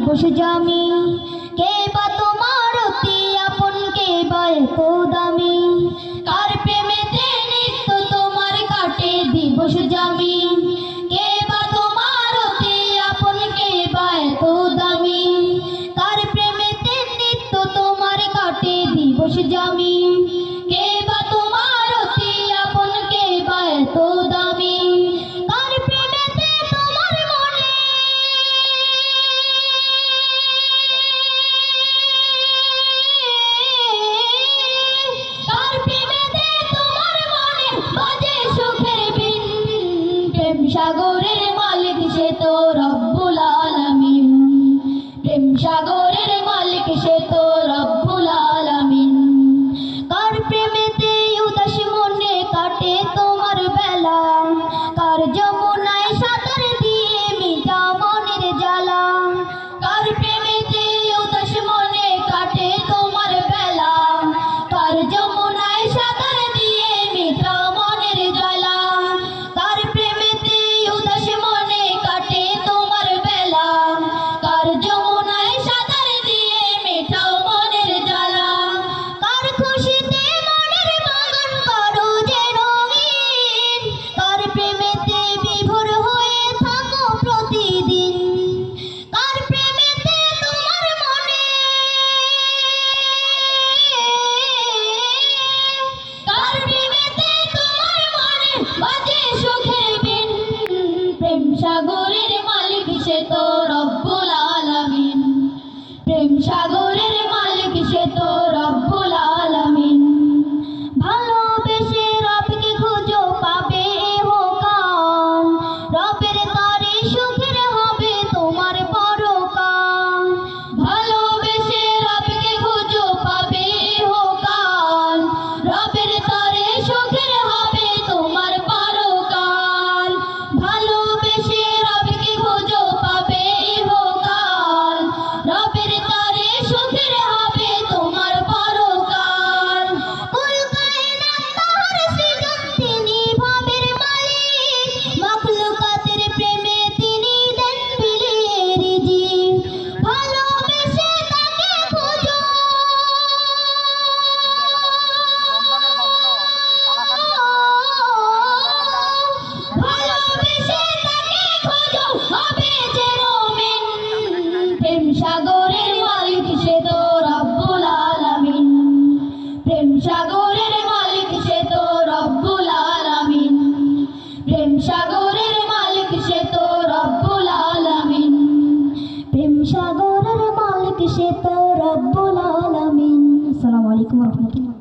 দিবস জামি, কে বা তোমার অতি আপন, কে বা এত দামি, কার প্রেমেতে নিত্য তোমার কাটে দিবস জামি, কে বা তোমার অতি আপন, কে বা এত দামি, কার প্রেমেতে নিত্য তোমার কাটে দিবস জামি, কে বা তোমার অতি আপন, কে বা এত দামি, কার প্রেমেতে তোমার মনে কার প্রেমেতে তোমার মনে বাজে সুখের বিন, প্রেম সাগরের মালিক সে তো রব্বুল আলামিন, প্রেম সাগরের মালিক সে তো রব্বুল আলামিন, কার প্রেমেতে উদাস মনে কাটে তোমার বেলা, কার যমুনায় সাঁতার দিয়ে মিটা মনের জ্বালা, কার প্রেমেতে উদাস মনে কাটে তোমার বেলা, কার যমুনায় সাঁতার দিয়ে মিটা মনের জ্বালা, কার প্রেমেতে উদাস মনে কাটে তোমার বেলা, কার যমুনায় সাঁতার দিয়ে মিটাও মনের জ্বালা, কার খুশিতে মনের বাগান করো যে রঙিন, কার প্রেমেতে বিভোর হয়ে থাকো প্রতিদিন, কার প্রেমেতে তোমার মনে কার প্রেমেতে তোমার মনে বাজে সুখের বিন, প্রেম সাগরের মালিক সে তো রব্বুল আলামিন, প্রেম সাগরের মালিক সে তো রব্বুল আলামিন, ভালোবেসে রবকে খুঁজো পাবে ইহকাল, রবের তরে সুখের হবে তোমার পরকাল, ভালোবেসে রবকে খুঁজো পাবে ইহকাল, রবের তরে সুখের হবে তোমার পরকাল, ভালোবেসে রবকে খুঁজো পাবে ইহকাল, রবের তরে সুখের হবে তোমার পরকাল, কুল কায়নাত তাহার সৃজন তিনি ভাবের মালিক, মাখলুকাতের প্রেমে তিনি দেন বিলিয়ে রিজিক, ভালোবেসে তাকে খোঁজো ভালোবেসে তাকে খোঁজো হবে যে মুমিন, প্রেম সাগরের মালিক সে তো রব্বুল আলামিন, প্রেম সাগরের মালিক সে তো রব্বুল আলামিন, প্রেম সাগরের মালিক সে তো রব্বুল আলামিন, প্রেম সাগরের মালিক সে তো রব্বুল আলামিন। আসসালামু আলাইকুম ওয়া রাহমাতুল্লাহ।